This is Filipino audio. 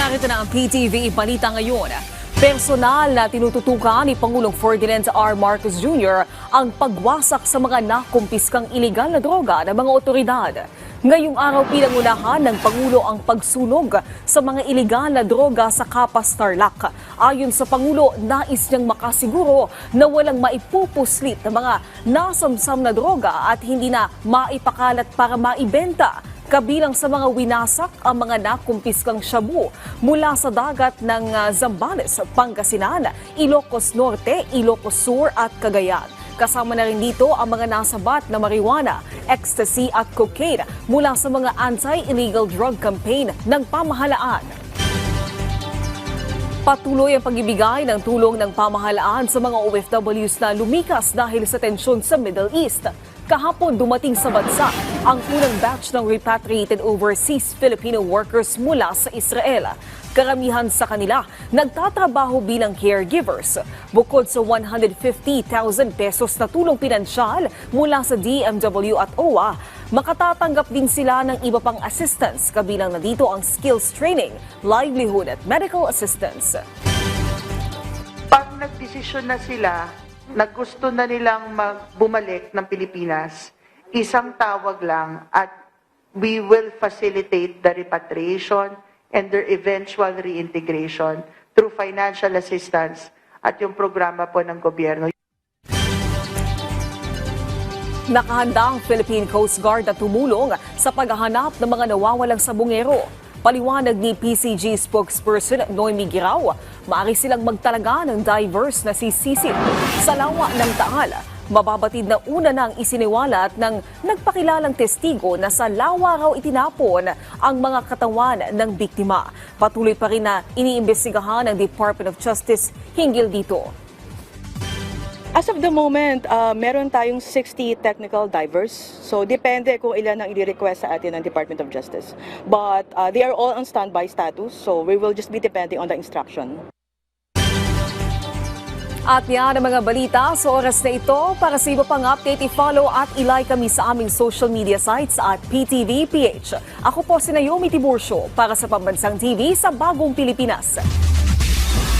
narito na ang PTV Balita ngayon. Personal na tinututukan ni Pangulong Ferdinand R. Marcos Jr. ang pagwasak sa mga nakumpiskang iligal na droga ng mga otoridad. Ngayong araw pinangunahan ng Pangulo ang pagsunog sa mga iligal na droga sa Capas Tarlac. Ayon sa Pangulo, nais niyang makasiguro na walang maipupuslit na mga nasamsam na droga at hindi na maipakalat para maibenta. Kabilang sa mga winasak ang mga nakumpiskang shabu mula sa dagat ng Zambales, Pangasinan, Ilocos Norte, Ilocos Sur at Cagayan. Kasama na rin dito ang mga nasabat na marijuana, ecstasy at cocaine mula sa mga anti-illegal drug campaign ng pamahalaan. Patuloy ang pagbibigay ng tulong ng pamahalaan sa mga OFWs na lumikas dahil sa tensyon sa Middle East. Kahapon dumating sa bansa ang unang batch ng repatriated overseas Filipino workers mula sa Israel. Karamihan sa kanila nagtatrabaho bilang caregivers. Bukod sa 150,000 pesos na tulong pinansyal mula sa DMW at OWA, makatatanggap din sila ng iba pang assistance, kabilang na dito ang skills training, livelihood at medical assistance. Pag nagdesisyon na sila na gusto na nilang bumalik ng Pilipinas, isang tawag lang at we will facilitate the repatriation and their eventual reintegration through financial assistance at yung programa po ng gobyerno. Nakahanda ang Philippine Coast Guard na tumulong sa paghahanap ng mga nawawalang sabongero. Paliwanag ni PCG spokesperson Noemi Girao, maaari silang magtalaga ng diverse na sisisid sa lawa ng Taal. Mababatid na una nang isiniwalat ng nagpakilalang testigo na sa lawa raw itinapon ang mga katawan ng biktima. Patuloy pa rin na iniimbestigahan ng Department of Justice hinggil dito. As of the moment, meron tayong 60 technical divers. So, depende kung ilan ang i-request sa atin ng Department of Justice. But they are all on standby status, so we will just be depending on the instruction. At yan ang mga balita sa oras na ito. Para sa iba pang update, i-follow at i-like kami sa aming social media sites at PTVPH. Ako po si Naomi Tiburcio para sa Pambansang TV sa Bagong Pilipinas.